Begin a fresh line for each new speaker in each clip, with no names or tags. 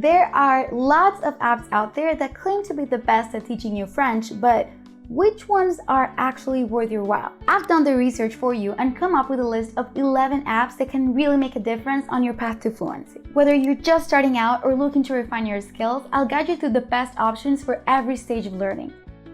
There are lots of apps out there that claim to be the best at teaching you French, but which ones are actually worth your while? I've done the research for you and come up with a list of 11 apps that can really make a difference on your path to fluency. Whether you're just starting out or looking to refine your skills, I'll guide you through the best options for every stage of learning.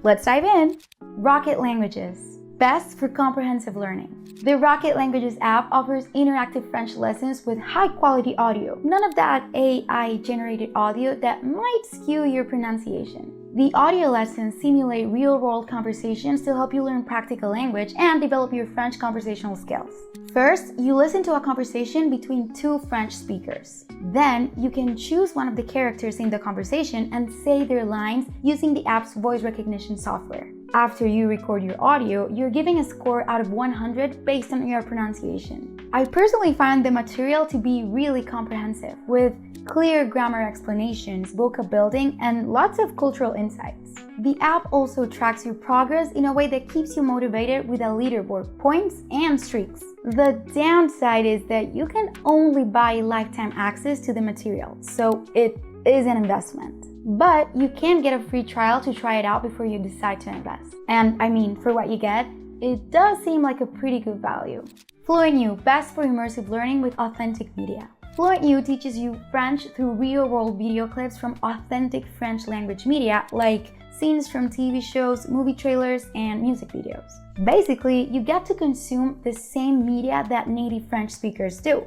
Let's dive in! Rocket Languages. Best for comprehensive learning. The Rocket Languages app offers interactive French lessons with high-quality audio. None of that AI-generated audio that might skew your pronunciation. The audio lessons simulate real-world conversations to help you learn practical language and develop your French conversational skills. First, you listen to a conversation between two French speakers. Then, you can choose one of the characters in the conversation and say their lines using the app's voice recognition software. After you record your audio, you're giving a score out of 100 based on your pronunciation. I personally find the material to be really comprehensive, with clear grammar explanations, vocab building, and lots of cultural insights. The app also tracks your progress in a way that keeps you motivated with a leaderboard, points, and streaks. The downside is that you can only buy lifetime access to the material, so it is an investment. But you can get a free trial to try it out before you decide to invest. And I mean, for what you get, it does seem like a pretty good value. FluentU, best for immersive learning with authentic media. FluentU teaches you French through real-world video clips from authentic French language media like scenes from TV shows, movie trailers, and music videos. Basically, you get to consume the same media that native French speakers do,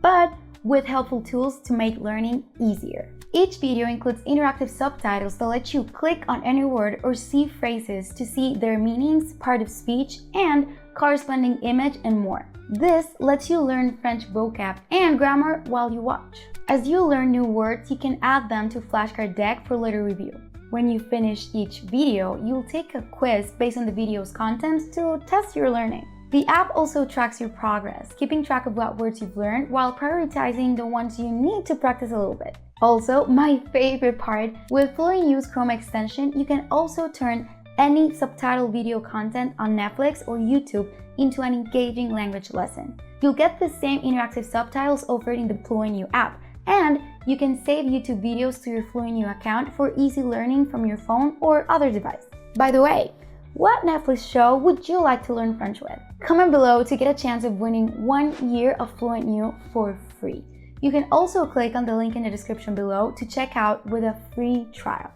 but with helpful tools to make learning easier. Each video includes interactive subtitles that let you click on any word or see phrases to see their meanings, part of speech, and corresponding image, and more. This lets you learn French vocab and grammar while you watch. As you learn new words, you can add them to flashcard deck for later review. When you finish each video, you'll take a quiz based on the video's content to test your learning. The app also tracks your progress, keeping track of what words you've learned while prioritizing the ones you need to practice a little bit. Also, my favorite part, with FluentU's Chrome extension, you can also turn any subtitle video content on Netflix or YouTube into an engaging language lesson. You'll get the same interactive subtitles offered in the FluentU app, and you can save YouTube videos to your FluentU account for easy learning from your phone or other device. By the way, what Netflix show would you like to learn French with? Comment below to get a chance of winning 1 year of FluentU for free. You can also click on the link in the description below to check out with a free trial.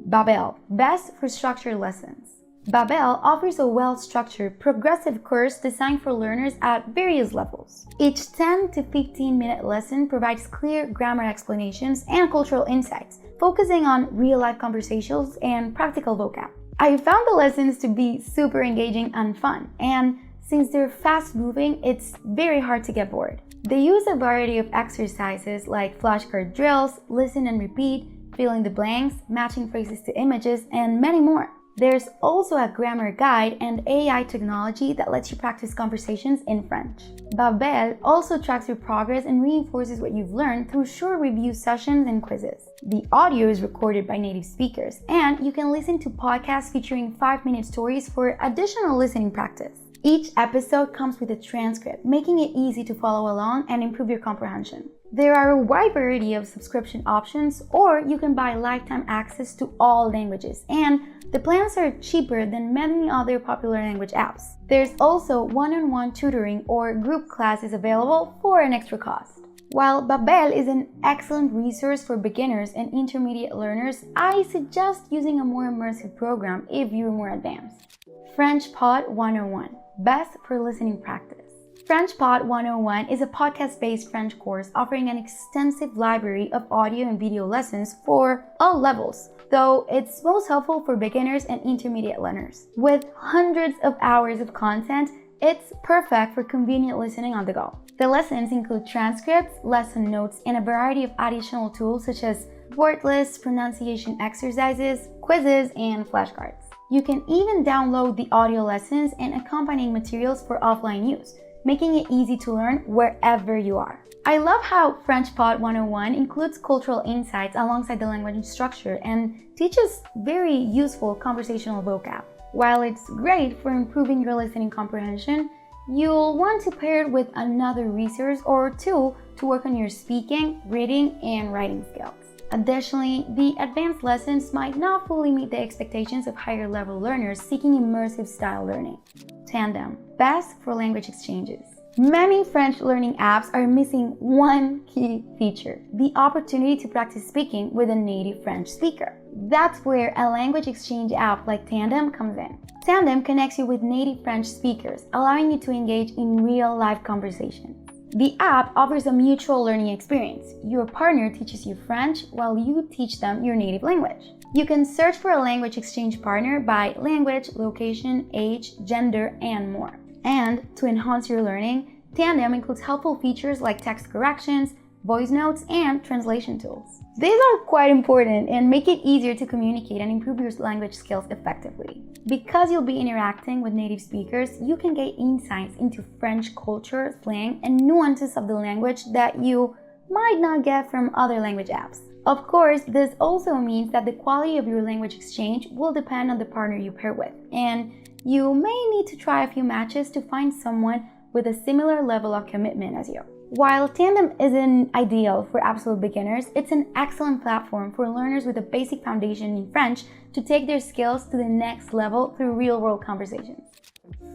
Babbel, best for structured lessons. Babbel offers a well-structured, progressive course designed for learners at various levels. Each 10 to 15-minute lesson provides clear grammar explanations and cultural insights, focusing on real-life conversations and practical vocab. I found the lessons to be super engaging and fun, and since they're fast-moving, it's very hard to get bored. They use a variety of exercises like flashcard drills, listen and repeat, fill in the blanks, matching phrases to images, and many more. There's also a grammar guide and AI technology that lets you practice conversations in French. Babbel also tracks your progress and reinforces what you've learned through short review sessions and quizzes. The audio is recorded by native speakers, and you can listen to podcasts featuring 5-minute stories for additional listening practice. Each episode comes with a transcript, making it easy to follow along and improve your comprehension. There are a wide variety of subscription options, or you can buy lifetime access to all languages, and the plans are cheaper than many other popular language apps. There's also one-on-one tutoring or group classes available for an extra cost. While Babbel is an excellent resource for beginners and intermediate learners, I suggest using a more immersive program if you're more advanced. FrenchPod 101, best for listening practice. FrenchPod 101 is a podcast-based French course offering an extensive library of audio and video lessons for all levels, though it's most helpful for beginners and intermediate learners. With hundreds of hours of content, it's perfect for convenient listening on the go. The lessons include transcripts, lesson notes, and a variety of additional tools such as word lists, pronunciation exercises, quizzes, and flashcards. You can even download the audio lessons and accompanying materials for offline use, making it easy to learn wherever you are. I love how FrenchPod 101 includes cultural insights alongside the language structure and teaches very useful conversational vocab. While it's great for improving your listening comprehension, you'll want to pair it with another resource or two to work on your speaking, reading, and writing skills. Additionally, the advanced lessons might not fully meet the expectations of higher level learners seeking immersive style learning. Tandem, best for language exchanges. Many French learning apps are missing one key feature, the opportunity to practice speaking with a native French speaker. That's where a language exchange app like Tandem comes in. Tandem connects you with native French speakers, allowing you to engage in real-life conversations. The app offers a mutual learning experience. Your partner teaches you French while you teach them your native language. You can search for a language exchange partner by language, location, age, gender, and more. And to enhance your learning, Tandem includes helpful features like text corrections, voice notes, and translation tools. These are quite important and make it easier to communicate and improve your language skills effectively. Because you'll be interacting with native speakers, you can gain insights into French culture, slang, and nuances of the language that you might not get from other language apps. Of course, this also means that the quality of your language exchange will depend on the partner you pair with, and you may need to try a few matches to find someone with a similar level of commitment as you. While Tandem isn't ideal for absolute beginners, it's an excellent platform for learners with a basic foundation in French to take their skills to the next level through real-world conversations.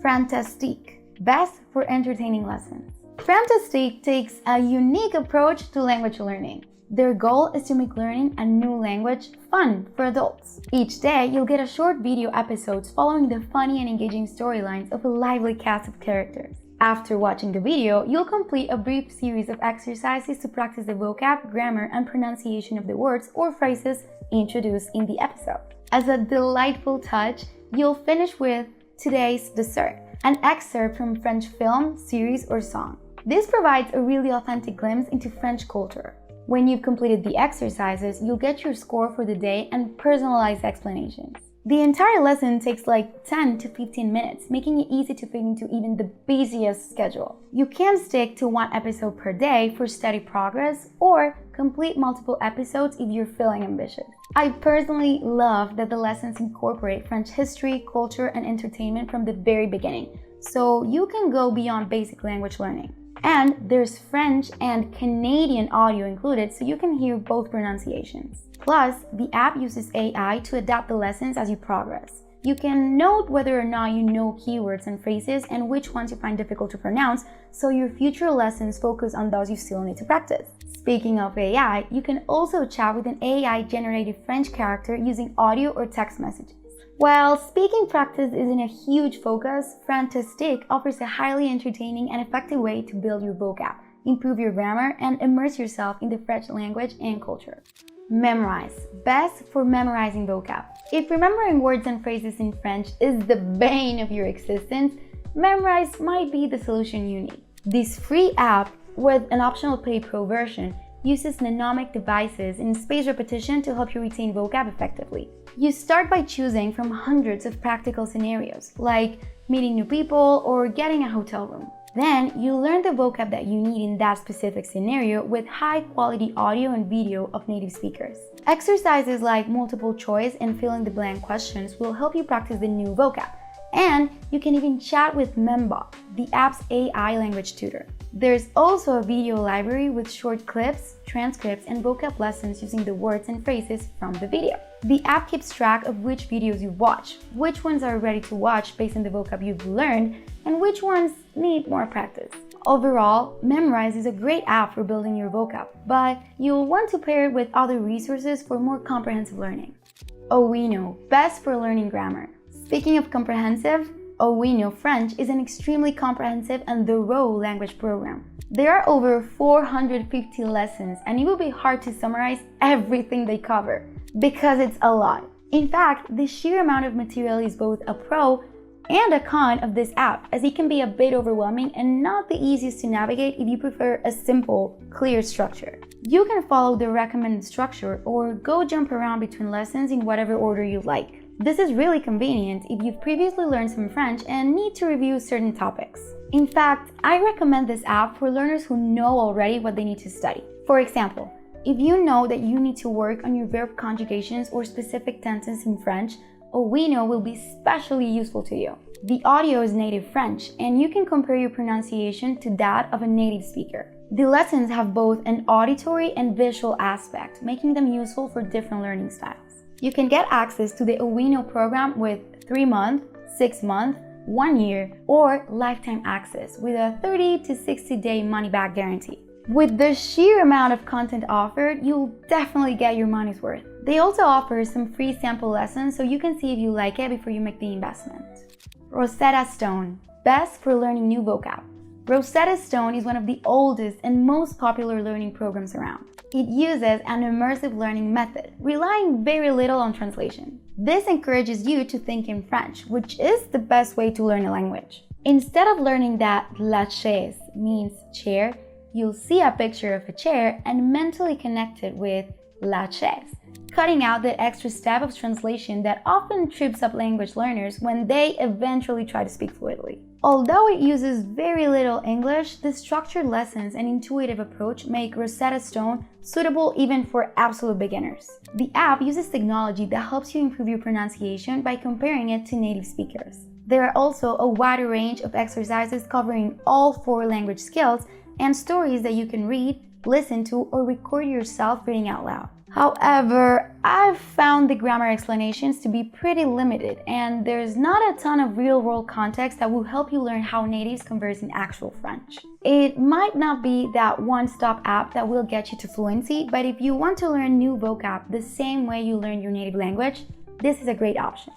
Frantastique, best for entertaining lessons. Frantastique takes a unique approach to language learning. Their goal is to make learning a new language fun for adults. Each day, you'll get a short video episodes following the funny and engaging storylines of a lively cast of characters. After watching the video, you'll complete a brief series of exercises to practice the vocab, grammar, and pronunciation of the words or phrases introduced in the episode. As a delightful touch, you'll finish with today's dessert, an excerpt from French film, series, or song. This provides a really authentic glimpse into French culture. When you've completed the exercises, you'll get your score for the day and personalized explanations. The entire lesson takes like 10 to 15 minutes, making it easy to fit into even the busiest schedule. You can stick to one episode per day for steady progress or complete multiple episodes if you're feeling ambitious. I personally love that the lessons incorporate French history, culture, and entertainment from the very beginning, so you can go beyond basic language learning. And there's French and Canadian audio included, so you can hear both pronunciations. Plus, the app uses AI to adapt the lessons as you progress. You can note whether or not you know keywords and phrases and which ones you find difficult to pronounce, so your future lessons focus on those you still need to practice. Speaking of AI, you can also chat with an AI-generated French character using audio or text messages. While speaking practice isn't a huge focus, Frantastique offers a highly entertaining and effective way to build your vocab, improve your grammar, and immerse yourself in the French language and culture. Memrise, best for memorizing vocab. If remembering words and phrases in French is the bane of your existence, Memrise might be the solution you need. This free app, with an optional paid pro version, uses mnemonic devices and spaced repetition to help you retain vocab effectively. You start by choosing from hundreds of practical scenarios, like meeting new people or getting a hotel room. Then, you learn the vocab that you need in that specific scenario with high-quality audio and video of native speakers. Exercises like multiple choice and fill-in-the-blank questions will help you practice the new vocab. And you can even chat with Membot, the app's AI language tutor. There's also a video library with short clips, transcripts, and vocab lessons using the words and phrases from the video. The app keeps track of which videos you watch, which ones are ready to watch based on the vocab you've learned, and which ones need more practice. Overall, Memrise is a great app for building your vocab, but you'll want to pair it with other resources for more comprehensive learning. Ouino, best for learning grammar. Speaking of comprehensive, Ouino French is an extremely comprehensive and thorough language program. There are over 450 lessons, and it will be hard to summarize everything they cover, because it's a lot. In fact, the sheer amount of material is both a pro and a con of this app, as it can be a bit overwhelming and not the easiest to navigate if you prefer a simple, clear structure. You can follow the recommended structure or go jump around between lessons in whatever order you like. This is really convenient if you've previously learned some French and need to review certain topics. In fact, I recommend this app for learners who know already what they need to study. For example, if you know that you need to work on your verb conjugations or specific tenses in French, Ouino will be especially useful to you. The audio is native French, and you can compare your pronunciation to that of a native speaker. The lessons have both an auditory and visual aspect, making them useful for different learning styles. You can get access to the Ouino program with 3-month, 6-month, 1 year, or lifetime access with a 30 to 60-day money-back guarantee. With the sheer amount of content offered, you'll definitely get your money's worth. They also offer some free sample lessons so you can see if you like it before you make the investment. Rosetta Stone, best for learning new vocab. Rosetta Stone is one of the oldest and most popular learning programs around. It uses an immersive learning method, relying very little on translation. This encourages you to think in French, which is the best way to learn a language. Instead of learning that la chaise means chair, you'll see a picture of a chair and mentally connect it with la chaise, cutting out the extra step of translation that often trips up language learners when they eventually try to speak fluently. Although it uses very little English, the structured lessons and intuitive approach make Rosetta Stone suitable even for absolute beginners. The app uses technology that helps you improve your pronunciation by comparing it to native speakers. There are also a wider range of exercises covering all 4 language skills and stories that you can read, listen to, or record yourself reading out loud. However, I've found the grammar explanations to be pretty limited, and there's not a ton of real-world context that will help you learn how natives converse in actual French. It might not be that one-stop app that will get you to fluency, but if you want to learn new vocab the same way you learn your native language, this is a great option.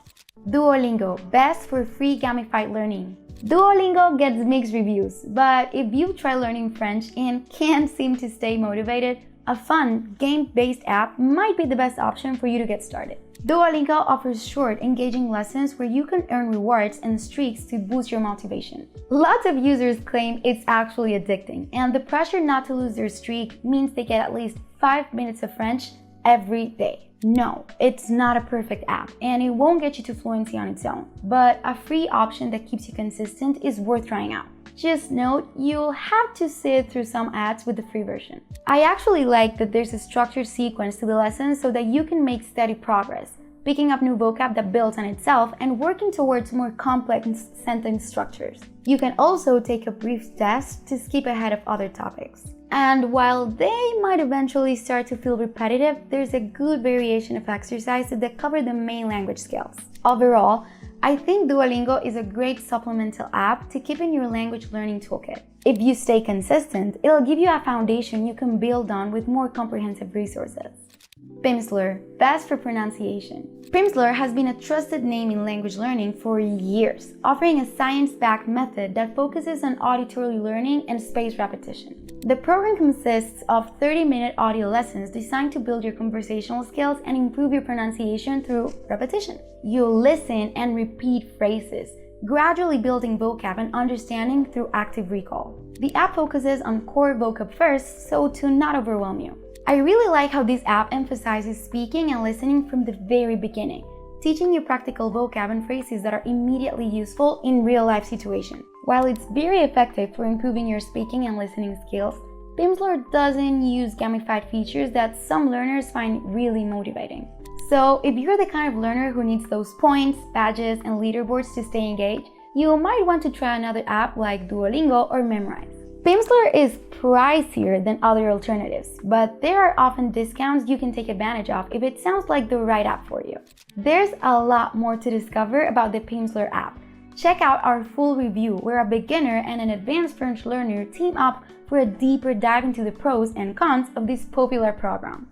Duolingo, best for free gamified learning. Duolingo gets mixed reviews, but if you try learning French and can't seem to stay motivated, a fun, game-based app might be the best option for you to get started. Duolingo offers short, engaging lessons where you can earn rewards and streaks to boost your motivation. Lots of users claim it's actually addicting, and the pressure not to lose their streak means they get at least 5 minutes of French every day. No, it's not a perfect app, and it won't get you to fluency on its own, but a free option that keeps you consistent is worth trying out. Just note, you'll have to sit through some ads with the free version. I actually like that there's a structured sequence to the lessons so that you can make steady progress, picking up new vocab that builds on itself and working towards more complex sentence structures. You can also take a brief test to skip ahead of other topics. And while they might eventually start to feel repetitive, there's a good variation of exercises that cover the main language skills. Overall, I think Duolingo is a great supplemental app to keep in your language learning toolkit. If you stay consistent, it'll give you a foundation you can build on with more comprehensive resources. Pimsleur, best for pronunciation. Pimsleur has been a trusted name in language learning for years, offering a science-backed method that focuses on auditory learning and spaced repetition. The program consists of 30-minute audio lessons designed to build your conversational skills and improve your pronunciation through repetition. You'll listen and repeat phrases, gradually building vocab and understanding through active recall. The app focuses on core vocab first, so to not overwhelm you. I really like how this app emphasizes speaking and listening from the very beginning, teaching you practical vocab and phrases that are immediately useful in real-life situations. While it's very effective for improving your speaking and listening skills, Pimsleur doesn't use gamified features that some learners find really motivating. So if you're the kind of learner who needs those points, badges, and leaderboards to stay engaged, you might want to try another app like Duolingo or Memrise. Pimsleur is pricier than other alternatives, but there are often discounts you can take advantage of if it sounds like the right app for you. There's a lot more to discover about the Pimsleur app. Check out our full review where a beginner and an advanced French learner team up for a deeper dive into the pros and cons of this popular program.